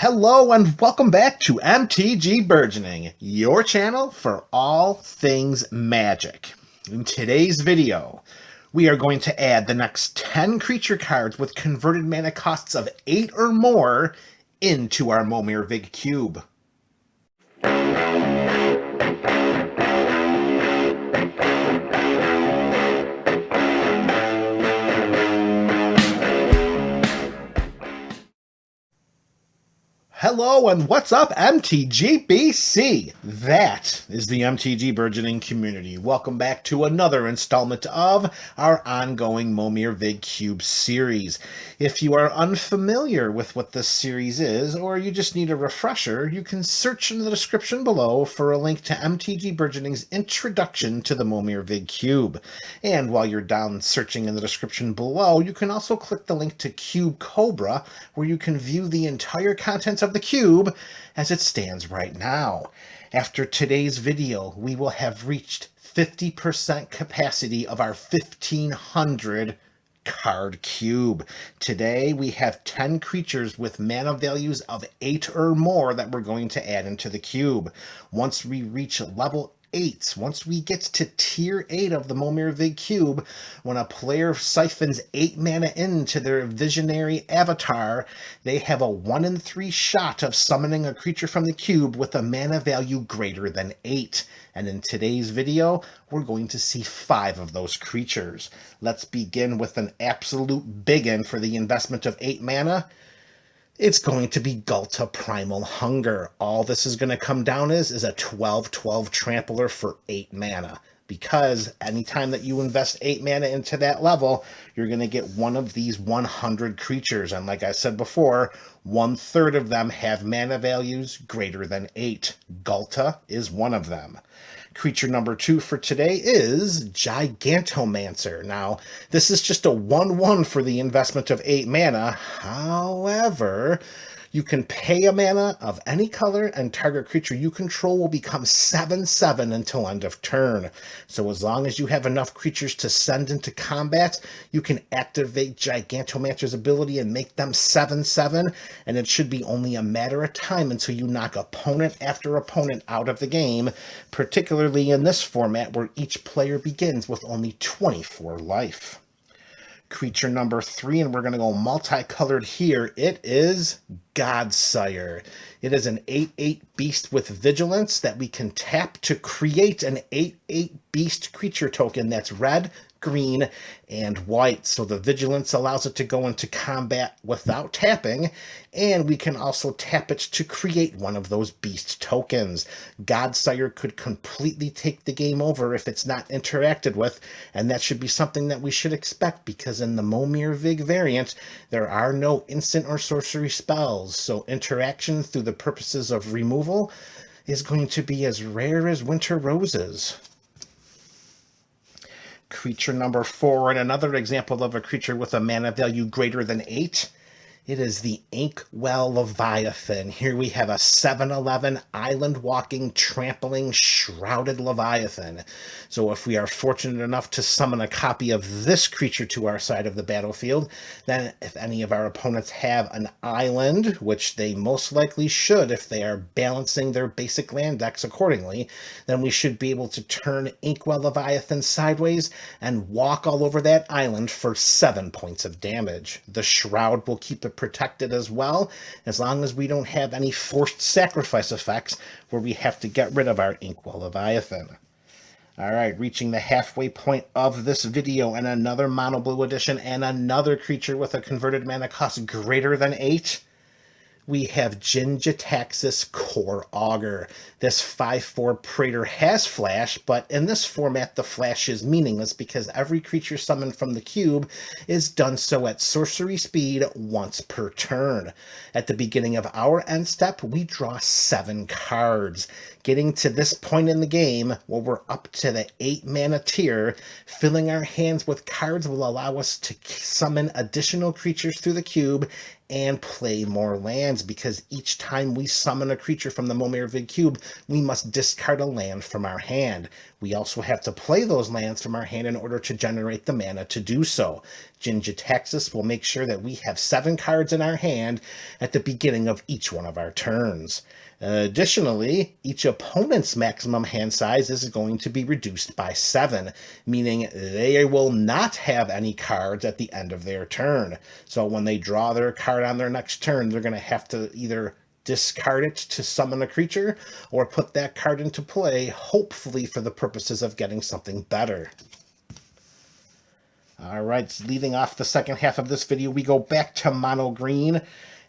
Hello and welcome back to MTG Burgeoning, your channel for all things magic. In today's video, we are going to add the next 10 creature cards with converted mana costs of 8 or more into our Momir Vig Cube. Hello and what's up, MTGBC? That is the MTG Burgeoning community. Welcome back to another installment of our ongoing Momir Vig Cube series. If you are unfamiliar with what this series is, or you just need a refresher, you can search in the description below for a link to MTG Burgeoning's introduction to the Momir Vig Cube. And while you're down searching in the description below, you can also click the link to Cube Cobra, where you can view the entire contents of the cube as it stands right now. After today's video, we will have reached 50% capacity of our 1500 card cube. Today we have 10 creatures with mana values of 8 or more that we're going to add into the cube. Once we reach level 8, once we get to tier 8 of the Momir Vig Cube, when a player siphons 8 mana into their visionary avatar, they have a 1 in 3 shot of summoning a creature from the cube with a mana value greater than 8. And in today's video, we're going to see 5 of those creatures. Let's begin with an absolute biggin for the investment of 8 mana. It's going to be Gulta Primal Hunger. All this is going to come down is a 12/12 trampler for 8 mana. Because anytime that you invest 8 mana into that level, you're going to get one of these 100 creatures. And like I said before, 1/3 of them have mana values greater than 8. Gulta is one of them. Creature number 2 for today is Gigantomancer. Now, this is just a 1/1 for the investment of 8 mana. However, you can pay a mana of any color and target creature you control will become 7/7 until end of turn. So as long as you have enough creatures to send into combat, you can activate Gigantomancer's ability and make them 7/7, and it should be only a matter of time until you knock opponent after opponent out of the game, particularly in this format where each player begins with only 24 life. Creature number 3, and we're going to go multicolored here. It is Godsire. It is an 8/8 beast with vigilance that we can tap to create an 8/8 beast creature token that's red, green, and white. So the vigilance allows it to go into combat without tapping, and we can also tap it to create one of those beast tokens. Godsire could completely take the game over if it's not interacted with, and that should be something that we should expect because in the Momir Vig variant, there are no instant or sorcery spells, so interaction through the purposes of removal is going to be as rare as winter roses. Creature number 4, and another example of a creature with a mana value greater than 8. It is the Inkwell Leviathan. Here we have a 7/11 island-walking, trampling, shrouded Leviathan. So if we are fortunate enough to summon a copy of this creature to our side of the battlefield, then if any of our opponents have an island, which they most likely should if they are balancing their basic land decks accordingly, then we should be able to turn Inkwell Leviathan sideways and walk all over that island for 7 points of damage. The Shroud will keep it protected as well, as long as we don't have any forced sacrifice effects where we have to get rid of our Inkwell Leviathan. Alright, reaching the halfway point of this video, and another mono blue edition and another creature with a converted mana cost greater than 8. We have Jinjats Core Auger. This 5/4 Praetor has flash, but in this format the flash is meaningless because every creature summoned from the cube is done so at sorcery speed once per turn. At the beginning of our end step, we draw 7 cards. Getting to this point in the game, where we're up to the 8 mana tier, filling our hands with cards will allow us to summon additional creatures through the cube and play more lands, because each time we summon a creature from the Momir Vig Cube, we must discard a land from our hand. We also have to play those lands from our hand in order to generate the mana to do so. Jinjats will make sure that we have 7 cards in our hand at the beginning of each one of our turns. Additionally, each opponent's maximum hand size is going to be reduced by 7, meaning they will not have any cards at the end of their turn. So when they draw their card on their next turn, they're going to have to either discard it to summon a creature or put that card into play, hopefully for the purposes of getting something better. All right, leading off the second half of this video, we go back to mono green,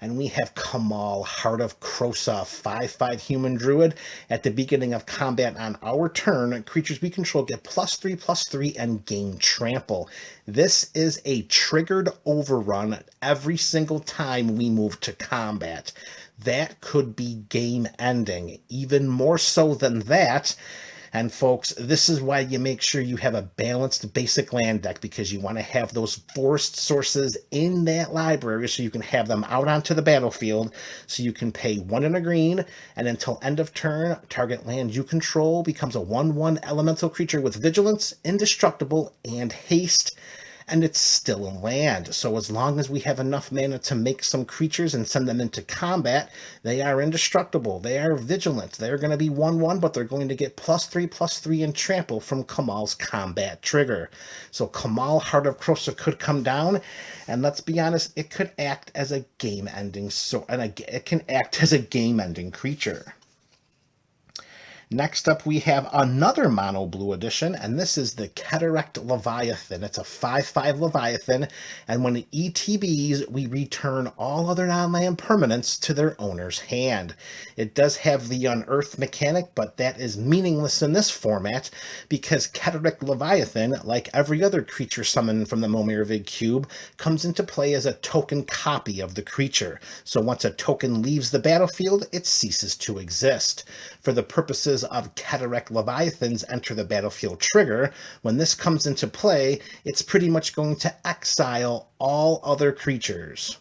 and we have Kamal, Heart of Crossin, 5/5 human druid. At the beginning of combat on our turn, creatures we control get +3/+3 and gain trample. This is a triggered overrun every single time we move to combat. That could be game ending, even more so than that. And folks, this is why you make sure you have a balanced basic land deck, because you want to have those forest sources in that library so you can have them out onto the battlefield, so you can pay 1 and a green, and until end of turn, target land you control becomes a 1/1 elemental creature with vigilance, indestructible, and haste, and it's still a land. So as long as we have enough mana to make some creatures and send them into combat, they are indestructible, they are vigilant, they're going to be 1/1, but they're going to get +3/+3 and trample from Kamal's combat trigger. So Kamal, Heart of Crossin could come down, and let's be honest, it could act as a game-ending, it can act as a game-ending creature. Next up, we have another mono blue edition, and this is the Cataract Leviathan. It's a 5/5 Leviathan, and when it ETBs, we return all other non-land permanents to their owner's hand. It does have the unearth mechanic, but that is meaningless in this format because Cataract Leviathan, like every other creature summoned from the Momir Vig Cube, comes into play as a token copy of the creature. So once a token leaves the battlefield, it ceases to exist. For the purposes of Cataract Leviathan's enter the battlefield trigger, when this comes into play, it's pretty much going to exile all other creatures.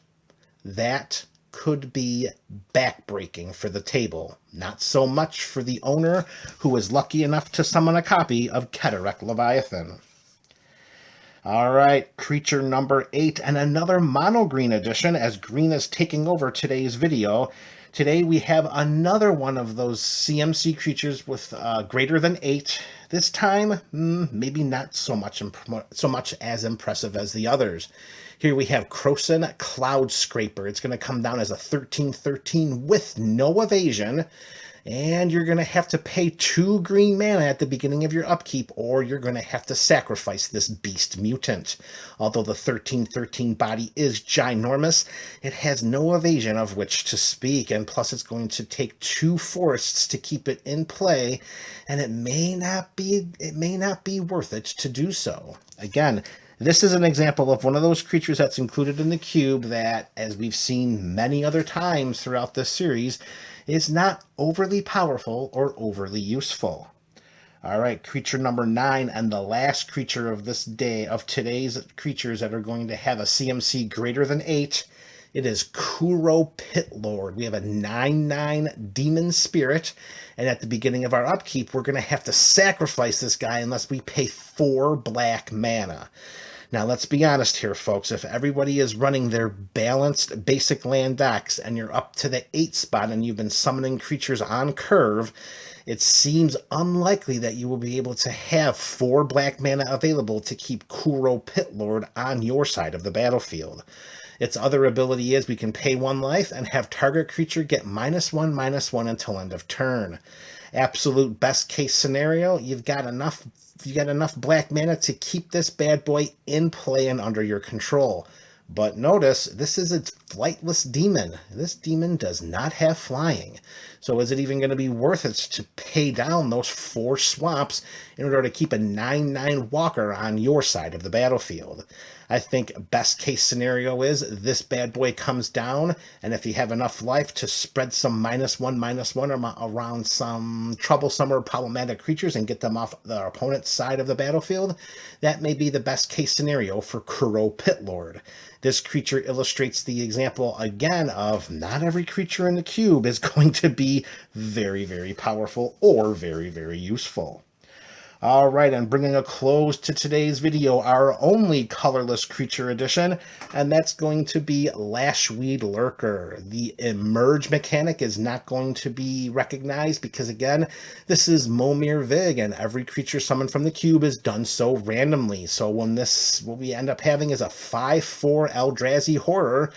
That could be backbreaking for the table. Not so much for the owner who is lucky enough to summon a copy of Cataract Leviathan. All right, creature number 8, and another mono green edition, as green is taking over today's video. Today we have another one of those CMC creatures with greater than 8. This time, maybe not so much as impressive as the others. Here we have Crossin, Cloud Scraper. It's going to come down as a 13/13 with no evasion. And you're going to have to pay 2 green mana at the beginning of your upkeep, or you're going to have to sacrifice this beast mutant. Although the 13/13 body is ginormous, it has no evasion of which to speak, and plus it's going to take 2 forests to keep it in play, and it may not be worth it to do so. Again, this is an example of one of those creatures that's included in the cube that, as we've seen many other times throughout this series, is not overly powerful or overly useful. All right, creature number 9, and the last creature of this day, of today's creatures that are going to have a CMC greater than 8, it is Kuro Pitlord. We have a 9/9 demon spirit, and at the beginning of our upkeep, we're going to have to sacrifice this guy unless we pay 4 black mana. Now, let's be honest here, folks. If everybody is running their balanced basic land decks and you're up to the 8 spot and you've been summoning creatures on curve, it seems unlikely that you will be able to have 4 black mana available to keep Kuro Pitlord on your side of the battlefield. Its other ability is we can pay 1 life and have target creature get -1/-1 until end of turn. Absolute best case scenario, you've got enough black mana to keep this bad boy in play and under your control. But notice, this is a flightless demon. This demon does not have flying. So is it even going to be worth it to pay down those 4 swamps in order to keep a 9/9 walker on your side of the battlefield? I think best case scenario is this bad boy comes down, and if you have enough life to spread some -1/-1 around some troublesome or problematic creatures and get them off the opponent's side of the battlefield, that may be the best case scenario for Kuro Pitlord. This creature illustrates the example again of not every creature in the cube is going to be very, very powerful or very, very useful. All right, and bringing a close to today's video, our only colorless creature edition, and that's going to be Lashweed Lurker. The emerge mechanic is not going to be recognized because, again, this is Momir Vig, and every creature summoned from the cube is done so randomly. So what we end up having is a 5/4 Eldrazi horror.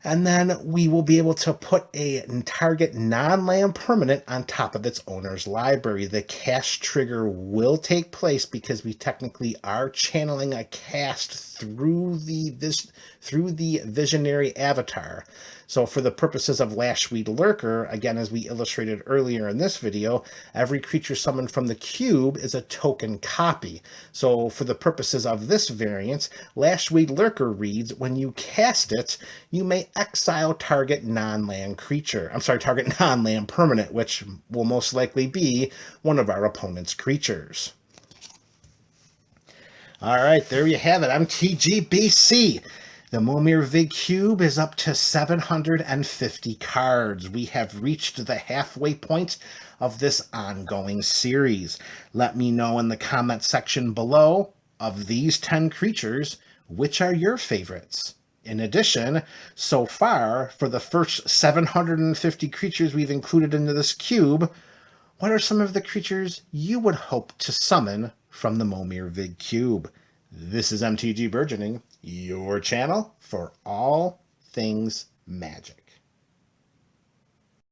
And then we will be able to put a target non-land permanent on top of its owner's library. The cast trigger will take place because we technically are channeling a cast through the visionary avatar. So for the purposes of Lashweed Lurker, again, as we illustrated earlier in this video, every creature summoned from the cube is a token copy. So for the purposes of this variant, Lashweed Lurker reads, when you cast it, you may exile target non-land creature. Target non-land permanent, which will most likely be one of our opponent's creatures. All right, there you have it. MTG BC. The Momir Vig Cube is up to 750 cards. We have reached the halfway point of this ongoing series. Let me know in the comment section below, of these 10 creatures, which are your favorites? In addition, so far, for the first 750 creatures we've included into this cube, what are some of the creatures you would hope to summon from the Momir Vig Cube? This is MTG Burgeoning, your channel for all things magic.